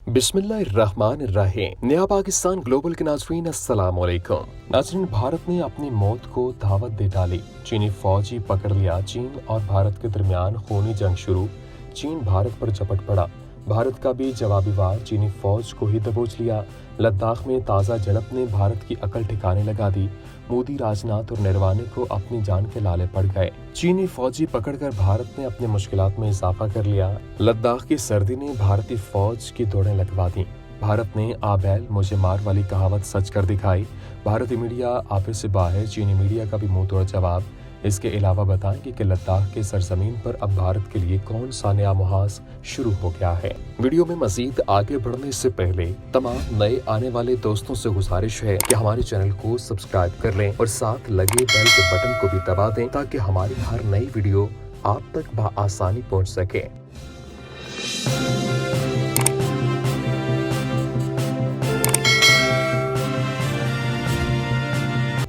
बिस्मिल्लाहिर्रहमानिर्रहीम। नया पाकिस्तान ग्लोबल के नाज़रीन अस्सलाम वालेकुम। नाज़रीन, भारत ने अपनी मौत को दावत दे डाली। चीनी फौजी पकड़ लिया। चीन और भारत के दरमियान खूनी जंग शुरू। चीन भारत पर झपट पड़ा। भारत का भी जवाबी वार चीनी फौज को ही दबोच लिया। लद्दाख में ताज़ा झड़प ने भारत की अकल ठिकाने लगा दी। मोदी, राजनाथ और नरवाने को अपनी जान के लाले पड़ गए। चीनी फौजी पकड़कर भारत ने अपने मुश्किलात में इजाफा कर लिया। लद्दाख की सर्दी ने भारतीय फौज की दौड़ें लगवा दी। भारत ने आबैल मुझे मार वाली कहावत सच कर दिखाई। भारतीय मीडिया आपे से बाहर, चीनी मीडिया का भी मुंह तोड़ जवाब। इसके अलावा बताएंगे कि लद्दाख के सरजमीन पर अब भारत के लिए कौन सा नया मुहाज शुरू हो गया है। वीडियो में मजीद आगे बढ़ने से पहले तमाम नए आने वाले दोस्तों से गुजारिश है कि हमारे चैनल को सब्सक्राइब कर लें और साथ लगे बेल के बटन को भी दबा दें ताकि हमारी हर नई वीडियो आप तक बआसानी पहुंच सके।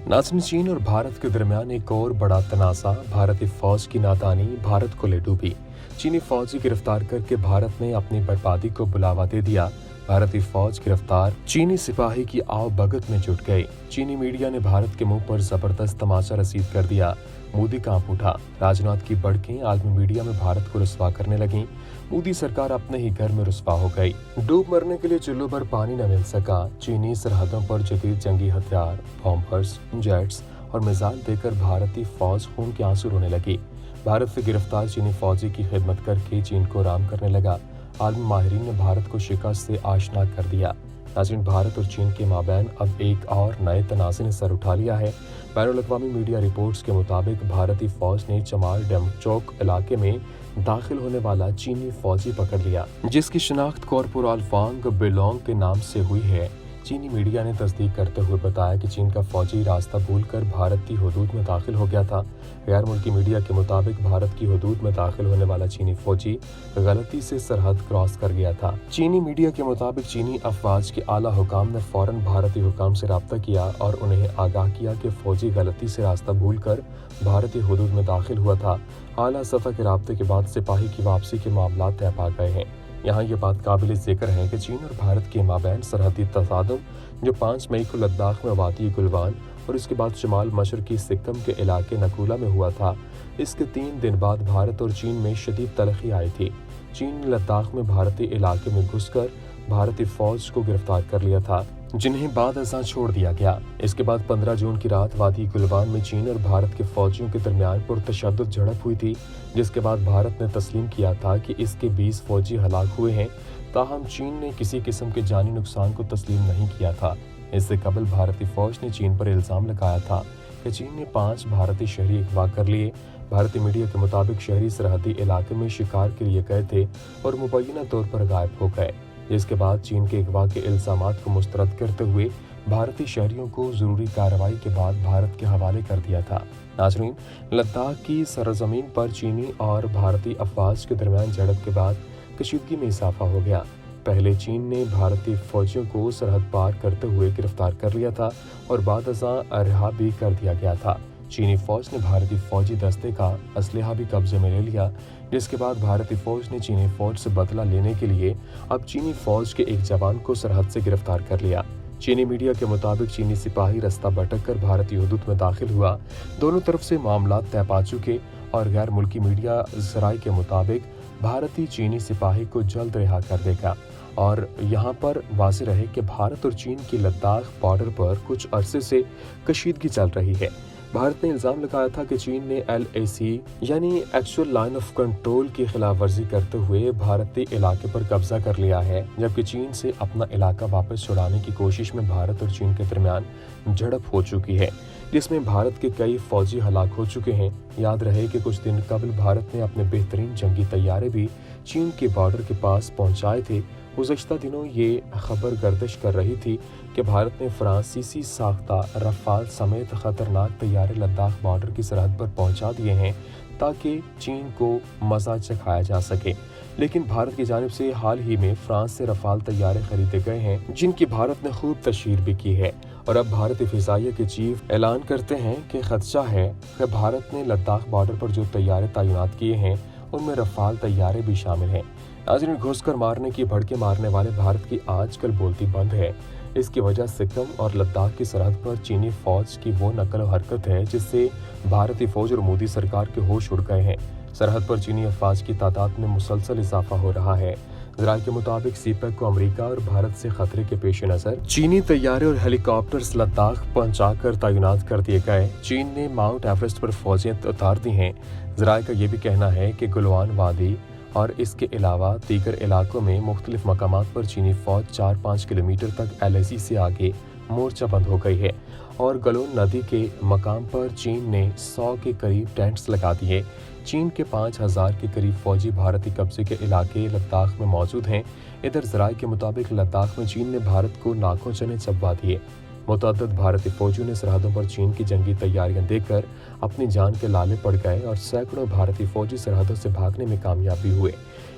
नाज़रीन, चीन और भारत के दरमियान एक और बड़ा तनाज़ा। भारतीय फौज की नादानी भारत को ले डूबी। चीनी फौजी गिरफ्तार करके भारत ने अपनी बर्बादी को बुलावा दे दिया। भारतीय फौज गिरफ्तार, चीनी सिपाही की आव भगत में जुट गई। चीनी मीडिया ने भारत के मुंह पर जबरदस्त तमाचा रसीद कर दिया। मोदी कांप उठा। राजनाथ की बड़कें आलमी मीडिया में भारत को रुस्वा करने लगी। मोदी सरकार अपने ही घर में रुस्वा हो गई। डूब मरने के लिए चुल्लू भर पानी न मिल सका। चीनी सरहदों पर जदीद जंगी हथियार, बॉम्बर्स, जेट्स और मिसाइल देकर भारतीय फौज खून के आंसू रोने लगी। भारत से गिरफ्तार चीनी फौजी की खिदमत करके चीन को राम करने लगा। आलमी माहिरीन ने भारत को शिकस्त से आशना कर दिया। नाज़रीन, भारत और चीन के माबैन अब एक और नए तनाज़े ने सर उठा लिया है। बैनुल-अक़वामी मीडिया रिपोर्ट्स के मुताबिक भारतीय फौज ने चमार डैमचौक इलाके में दाखिल होने वाला चीनी फौजी पकड़ लिया, जिसकी शिनाख्त कॉर्पोरल वांग बिलोंग के नाम से हुई है। चीनी मीडिया ने तस्दीक करते हुए बताया कि चीन का फौजी रास्ता भूलकर भारत की हुदूद में दाखिल हो गया था। गैर मुल्की मीडिया के मुताबिक भारत की हुदूद में दाखिल होने वाला चीनी फौजी गलती से सरहद क्रॉस कर गया था। चीनी मीडिया के मुताबिक चीनी अफवाज के आला हुकाम ने फौरन भारतीय हुकाम से राब्ता किया और उन्हें आगाह किया कि फौजी गलती से रास्ता भूलकर भारतीय हुदूद में दाखिल हुआ था। आला सतह के राब्ते के बाद सिपाही की वापसी के मामला तय पा गए हैं। यहाँ ये बात काबिल जिक्र है कि चीन और भारत के माबैन सरहदी तसादुम, जो 5 मई को लद्दाख में वादी गुलवान और इसके बाद शमाल मशरकी सिक्किम के इलाके नकूला में हुआ था, इसके 3 दिन बाद भारत और चीन में शदीद तलखी आई थी। चीन ने लद्दाख में भारतीय इलाके में घुसकर भारतीय फौज को गिरफ्तार कर लिया था, जिन्हें बाद अज़ां छोड़ दिया गया। इसके बाद 15 जून की रात वादी गुलवान में चीन और भारत के फौजियों के दरमियान पुरतशद्दुद झड़प हुई थी, जिसके बाद भारत ने तस्लीम किया था कि इसके 20 फौजी हलाक हुए हैं। ताहम चीन ने किसी किस्म के जानी नुकसान को तस्लीम नहीं किया था। इससे कबल भारतीय फौज ने चीन पर इल्ज़ाम लगाया था कि चीन ने 5 भारतीय शहरी अगवा कर लिए। भारतीय मीडिया के मुताबिक शहरी सरहदी इलाके में शिकार के लिए गए थे और मुबैना तौर पर गायब हो गए, जिसके बाद चीन के अगवा के इल्ज़ामात को मुस्तरद करते हुए भारतीय शहरियों को ज़रूरी कार्रवाई के बाद भारत के हवाले कर दिया था। नाज़रीन, लद्दाख की सरजमीन पर चीनी और भारतीय अफवाज के दरमियान झड़प के बाद कशीदगी में इजाफा हो गया। पहले चीन ने भारतीय फौजियों को सरहद पार करते हुए गिरफ्तार कर लिया था और बाद अज़ां रिहा भी कर दिया गया था। चीनी फौज ने भारतीय फौजी दस्ते का असलहा भी कब्जे में ले लिया, जिसके बाद भारतीय फौज ने चीनी फौज से बदला लेने के लिए अब चीनी फौज के एक जवान को सरहद से गिरफ्तार कर लिया। चीनी मीडिया के मुताबिक चीनी सिपाही रास्ता भटक कर भारतीय हुदूद में दाखिल हुआ। दोनों तरफ से मामला तय पा चुके और गैर मुल्की मीडिया ज़राए के मुताबिक भारतीय चीनी सिपाही को जल्द रिहा कर देगा। और यहाँ पर वाज़ेह रहे कि भारत और चीन की लद्दाख बॉर्डर पर कुछ अरसे से कशीदगी चल रही है। भारत ने इल्ज़ाम लगाया था कि चीन ने LAC यानी एक्चुअल लाइन ऑफ कंट्रोल की खिलाफ वर्जी करते हुए भारतीय इलाके पर कब्जा कर लिया है, जबकि चीन से अपना इलाका वापस छुड़ाने की कोशिश में भारत और चीन के दरमियान झड़प हो चुकी है, जिसमें भारत के कई फौजी हलाक हो चुके हैं। याद रहे कि कुछ दिन कबल भारत ने अपने बेहतरीन जंगी तैयारे भी चीन के बॉर्डर के पास पहुंचाए थे। गुज़श्ता दिनों ये खबर गर्दिश कर रही थी कि भारत ने फ्रांसीसी साख्ता रफाल समेत खतरनाक तैयारे लद्दाख बॉर्डर की सरहद पर पहुंचा दिए हैं ताकि चीन को मज़ा चखाया जा सके। लेकिन भारत की जानिब से हाल ही में फ्रांस से रफाल तैयारे खरीदे गए हैं, जिनकी भारत ने खूब तशहीर भी की है। और अब भारतीय फिजाइया के चीफ ऐलान करते हैं कि खदशा है कि भारत ने लद्दाख बॉर्डर पर जो तैयारे तैनात किए हैं उनमें रफाल तैयारे भी शामिल हैं। नाज़रीन, घुसकर मारने की भड़के मारने वाले भारत की आजकल बोलती बंद है। इसकी वजह सिक्किम और लद्दाख की सरहद पर चीनी फौज की वो नकल हरकत है जिससे भारतीय फौज और मोदी सरकार के होश उड़ गए हैं। सरहद पर चीनी अफवाज की तादाद में मुसलसल इजाफा हो रहा है। ज़राए के मुताबिक सीपैक को अमेरिका और भारत से खतरे के पेश नज़र चीनी तैयारे और हेलीकॉप्टर्स लद्दाख पहुंचाकर तैनात कर दिए गए। चीन ने माउंट एवरेस्ट पर फौजें उतार दी हैं। ज़राए का ये भी कहना है कि गलवान वादी और इसके अलावा दीगर इलाकों में मुख्तलिफ मकामात पर चीनी फौज 4-5 किलोमीटर तक LAC से आगे मोर्चाबंद हो गई है और गलोन नदी के मकाम पर चीन ने 100 के करीब टेंट्स लगा दिए। चीन के 5000 के करीब फौजी भारतीय कब्जे के इलाके लद्दाख में मौजूद हैं। इधर ज़राए के मुताबिक लद्दाख में चीन ने भारत को नाकों चने चबवा दिए। मुतअद्दिद भारतीय फौजियों ने सरहदों पर चीन की जंगी तैयारियां देखकर अपनी जान के लाले पड़ गए और सैकड़ों भारतीय फौजी सरहदों से भागने में कामयाबी हुए।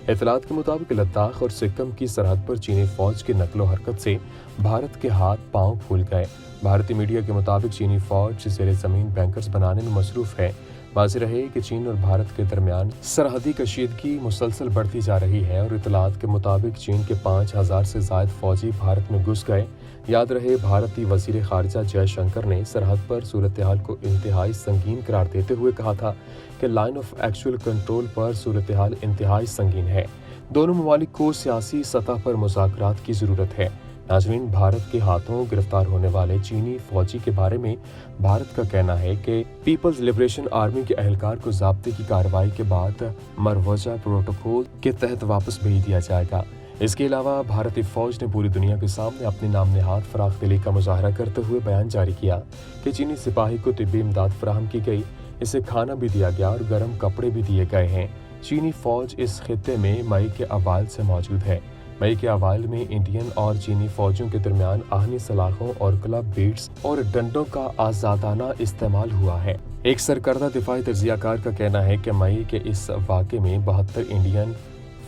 इत्तलात के मुताबिक लद्दाख और सिक्किम की सरहद पर चीनी फौज की नकलो हरकत से भारत के हाथ पांव फूल गए। भारतीय मीडिया के मुताबिक चीनी फौज ज़ेरे ज़मीन बैंकर्स बनाने में मसरूफ है। वाज़ेह रहे कि चीन और भारत के दरमियान सरहदी कशीदगी मुसलसल बढ़ती जा रही है और इत्तलात के मुताबिक चीन के 5000 से ज़ायद फौजी भारत में घुस गए। याद रहे, भारतीय वज़ीर ख़ारिजा जयशंकर ने सरहद पर सूरत हाल को इंतहाई संगीन करार देते हुए कहा था कि लाइन ऑफ एक्चुअल कंट्रोल पर सूरत हाल इंतहाई संगीन है। दोनों ममालिक को सियासी सतह पर मुज़ाकरात की ज़रूरत है। नाज़रीन, भारत के हाथों गिरफ्तार होने वाले चीनी फौजी के बारे में भारत का कहना है कि पीपल्स लिबरेशन आर्मी के अहलकार को ज़ाब्ते की कार्रवाई के बाद मरवजा प्रोटोकॉल के तहत वापस भेज दिया जाएगा। इसके अलावा भारतीय फौज ने पूरी दुनिया के सामने अपनी नाम नेहाद फराख दिली का मुजाहरा करते हुए बयान जारी किया कि चीनी सिपाही को तिब्बी इमदाद फराहम की गई, इसे खाना भी दिया गया और गर्म कपड़े भी दिए गए हैं। चीनी फौज इस खित्ते में मई के अवाइल से मौजूद है। मई के अवाइल में इंडियन और चीनी फौजियों के दरमियान आहनी सलाखों और क्लब बीट्स और डंडों का आज़ादाना इस्तेमाल हुआ है। एक सरकर्दा दिफाई तजियाकार का कहना है कि मई के इस वाक़े में 72 इंडियन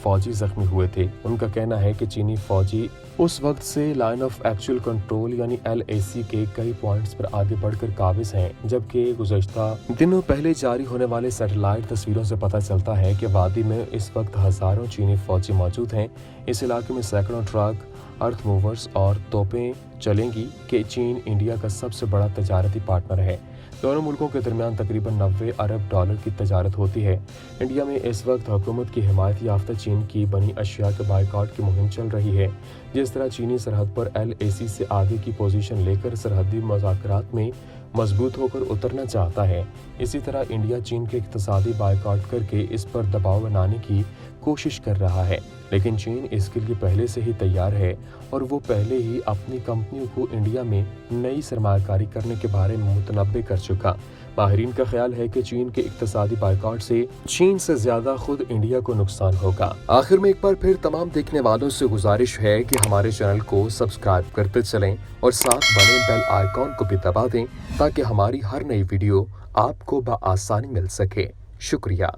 फौजी जख्मी हुए थे। उनका कहना है कि चीनी फौजी उस वक्त से लाइन ऑफ एक्चुअल कंट्रोल यानी LAC के कई पॉइंट्स पर आगे बढ़कर काबिज हैं, जबकि गुज़श्ता दिनों पहले जारी होने वाले सैटेलाइट तस्वीरों से पता चलता है कि वादी में इस वक्त हज़ारों चीनी फौजी मौजूद हैं। इस इलाके में सैकड़ों ट्रक, अर्थ मूवर्स और तोपें चलेंगी कि चीन इंडिया का सबसे बड़ा तजारती पार्टनर है। दोनों मुल्कों के दरमियान तकरीबन 90 अरब डॉलर की तजारत होती है। इंडिया में इस वक्त हुकूमत की हिमायत याफ्ता चीन की बनी अशिया के बाइकआउट की मुहिम चल रही है। जिस तरह चीनी सरहद पर LAC से आगे की पोजीशन लेकर सरहदी मुज़ाकरात में मजबूत होकर उतरना चाहता है, इसी तरह इंडिया चीन के इक़्तिसादी बाइकआउट करके इस पर दबाव बनाने की कोशिश कर रहा है। लेकिन चीन इसके लिए पहले से ही तैयार है और वो पहले ही अपनी कंपनियों को इंडिया में नई सरमायाकारी करने के बारे में मुतनब्बे कर चुका। माहिरीन का ख्याल है कि चीन के इक़्तिसादी बाइकआउट से चीन से ज्यादा खुद इंडिया को नुकसान होगा। आखिर में एक बार फिर तमाम देखने वालों से गुजारिश है कि हमारे चैनल को सब्सक्राइब करते चलें और साथ बने बेल आइकॉन को भी दबा दें ताकि हमारी हर नई वीडियो आपको बआसानी मिल सके। शुक्रिया।